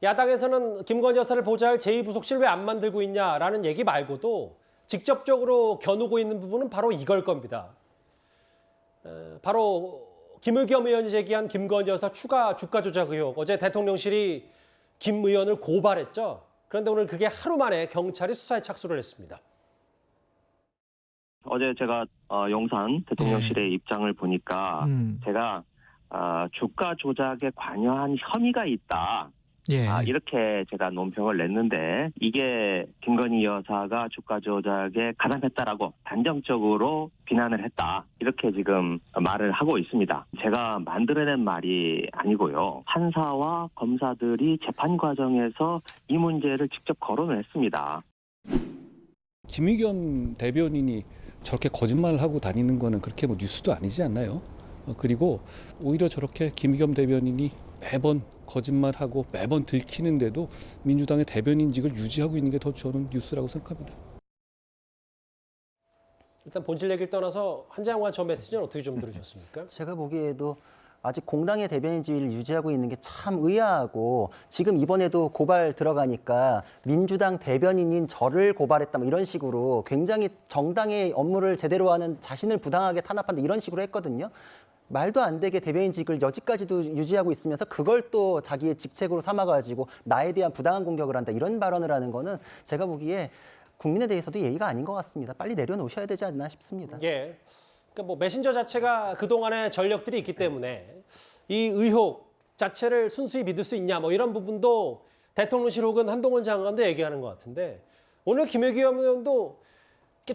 야당에서는 김건희 여사를 보좌할 제2부속실 왜 안 만들고 있냐라는 얘기 말고도 직접적으로 겨누고 있는 부분은 바로 이걸 겁니다. 바로 김의겸 의원이 제기한 김건희 여사 추가 주가 조작 의혹. 어제 대통령실이 김 의원을 고발했죠. 그런데 오늘 그게 하루 만에 경찰이 수사에 착수를 했습니다. 어제 제가 용산 대통령실의 입장을 보니까 제가 주가 조작에 관여한 혐의가 있다. 예. 이렇게 제가 논평을 냈는데 이게 김건희 여사가 주가 조작에 가담했다라고 단정적으로 비난을 했다. 이렇게 지금 말을 하고 있습니다. 제가 만들어낸 말이 아니고요. 판사와 검사들이 재판 과정에서 이 문제를 직접 거론을 했습니다. 김의겸 대변인이 저렇게 거짓말을 하고 다니는 거는 그렇게 뭐 뉴스도 아니지 않나요? 그리고 오히려 저렇게 김의겸 대변인이 매번 거짓말하고 매번 들키는데도 민주당의 대변인직을 유지하고 있는 게 더 저는 뉴스라고 생각합니다. 일단 본질 얘기를 떠나서 한장관 저 메시지는 어떻게 좀 들으셨습니까? 제가 보기에도 아직 공당의 대변인 지위를 유지하고 있는 게 참 의아하고 지금 이번에도 고발 들어가니까 민주당 대변인인 저를 고발했다 뭐 이런 식으로 굉장히 정당의 업무를 제대로 하는 자신을 부당하게 탄압한다 이런 식으로 했거든요. 말도 안 되게 대변인직을 여지까지도 유지하고 있으면서 그걸 또 자기의 직책으로 삼아가지고 나에 대한 부당한 공격을 한다 이런 발언을 하는 거는 제가 보기에 국민에 대해서도 예의가 아닌 것 같습니다. 빨리 내려놓으셔야 되지 않나 싶습니다. 예. 그러니까 뭐 메신저 자체가 그동안의 전력들이 있기 때문에 이 의혹 자체를 순수히 믿을 수 있냐 뭐 이런 부분도 대통령실 혹은 한동훈 장관도 얘기하는 것 같은데 오늘 김의겸 의원도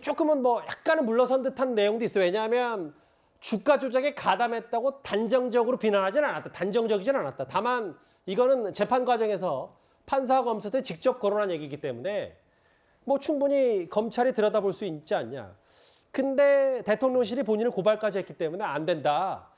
조금은 뭐 약간은 물러선 듯한 내용도 있어요. 왜냐하면 주가 조작에 가담했다고 단정적으로 비난하지는 않았다. 단정적이진 않았다. 다만 이거는 재판 과정에서 판사와 검사들이 직접 거론한 얘기이기 때문에 뭐 충분히 검찰이 들여다볼 수 있지 않냐. 근데 대통령실이 본인을 고발까지 했기 때문에 안 된다.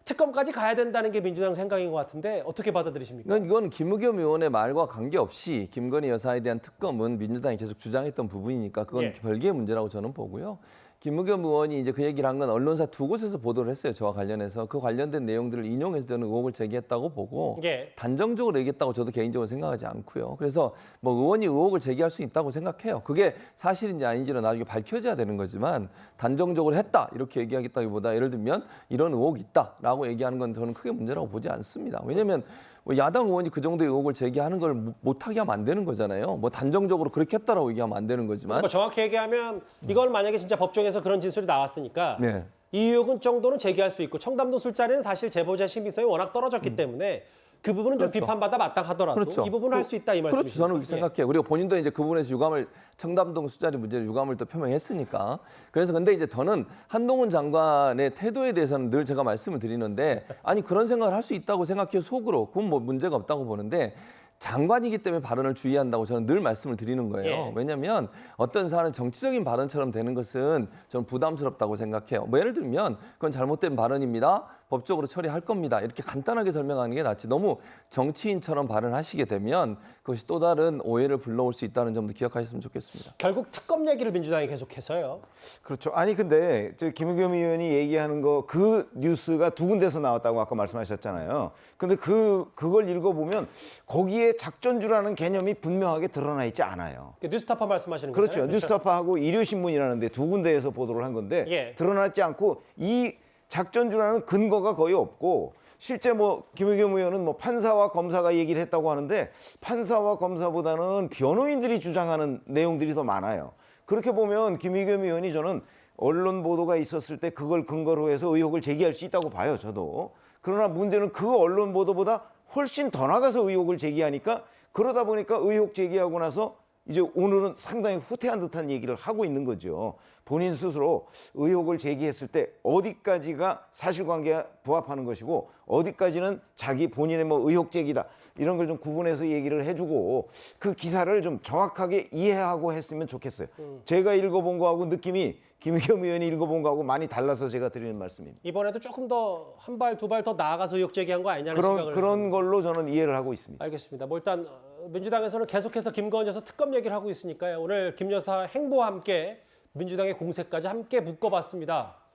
특검까지 가야 된다는 게 민주당 생각인 것 같은데 어떻게 받아들이십니까? 이건 김의겸 의원의 말과 관계없이 김건희 여사에 대한 특검은 민주당이 계속 주장했던 부분이니까 그건 예. 별개의 문제라고 저는 보고요. 김의겸 의원이 이제 그 얘기를 한 건 언론사 두 곳에서 보도를 했어요. 저와 관련해서 그 관련된 내용들을 인용해서 저는 의혹을 제기했다고 보고 예. 단정적으로 얘기했다고 저도 개인적으로 생각하지 않고요. 그래서 뭐 의원이 의혹을 제기할 수 있다고 생각해요. 그게 사실인지 아닌지는 나중에 밝혀져야 되는 거지만 단정적으로 했다 이렇게 얘기하겠다기보다 예를 들면 이런 의혹이 있다라고 얘기하는 건 저는 크게 문제라고 보지 않습니다. 왜냐하면 뭐 야당 의원이 그 정도의 의혹을 제기하는 걸 못하게 하면 안 되는 거잖아요. 뭐 단정적으로 그렇게 했다라고 얘기하면 안 되는 거지만. 뭐 정확히 얘기하면 이걸 만약에 진짜 법정에서 그런 진술이 나왔으니까 네. 이 의혹은 정도는 제기할 수 있고 청담동 술자리는 사실 제보자 신빙성이 워낙 떨어졌기 때문에 그 부분은 좀 그렇죠. 비판받아 마땅하더라도 그렇죠. 이 부분을 할 수 있다 이 말씀이시죠? 그렇죠. 저는 그렇게 생각해요. 그리고 본인도 이제 그 부분에서 유감을 청담동 술자리 문제로 유감을 또 표명했으니까. 그래서 근데 이제 저는 한동훈 장관의 태도에 대해서는 늘 제가 말씀을 드리는데 아니 그런 생각을 할 수 있다고 생각해요. 속으로. 그건 뭐 문제가 없다고 보는데 장관이기 때문에 발언을 주의한다고 저는 늘 말씀을 드리는 거예요. 예. 왜냐하면 어떤 사안은 정치적인 발언처럼 되는 것은 저는 부담스럽다고 생각해요. 뭐 예를 들면 그건 잘못된 발언입니다. 법적으로 처리할 겁니다. 이렇게 간단하게 설명하는 게 낫지. 너무 정치인처럼 발언하시게 되면 그것이 또 다른 오해를 불러올 수 있다는 점도 기억하셨으면 좋겠습니다. 결국 특검 얘기를 민주당이 계속해서요. 그렇죠. 아니 근데 저 김의겸 의원이 얘기하는 거 그 뉴스가 두 군데서 나왔다고 아까 말씀하셨잖아요. 근데 그걸 읽어보면 거기에 작전주라는 개념이 분명하게 드러나 있지 않아요. 뉴스타파 말씀하시는 그렇죠. 거잖아요. 뉴스타파하고 일요신문이라는데 두 군데에서 보도를 한 건데 예. 드러나지 않고 이 작전주라는 근거가 거의 없고 실제 뭐 김의겸 의원은 뭐 판사와 검사가 얘기를 했다고 하는데 판사와 검사보다는 변호인들이 주장하는 내용들이 더 많아요. 그렇게 보면 김의겸 의원이 저는 언론 보도가 있었을 때 그걸 근거로 해서 의혹을 제기할 수 있다고 봐요. 저도. 그러나 문제는 그 언론 보도보다 훨씬 더 나가서 의혹을 제기하니까 그러다 보니까 의혹 제기하고 나서 이제 오늘은 상당히 후퇴한 듯한 얘기를 하고 있는 거죠. 본인 스스로 의혹을 제기했을 때 어디까지가 사실관계에 부합하는 것이고 어디까지는 자기 본인의 뭐 의혹 제기다 이런 걸 좀 구분해서 얘기를 해주고 그 기사를 좀 정확하게 이해하고 했으면 좋겠어요. 제가 읽어본 거하고 느낌이 김의겸 의원이 읽어본 거하고 많이 달라서 제가 드리는 말씀입니다. 이번에도 조금 더 한 발, 두 발 더 나아가서 의혹 제기한 거 아니냐는 생각을 그런 걸로 저는 이해를 하고 있습니다. 알겠습니다. 뭐 일단 민주당에서는 계속해서 김건희 여사 특검 얘기를 하고 있으니까요. 오늘 김 여사 행보와 함께 민주당의 공세까지 함께 묶어봤습니다.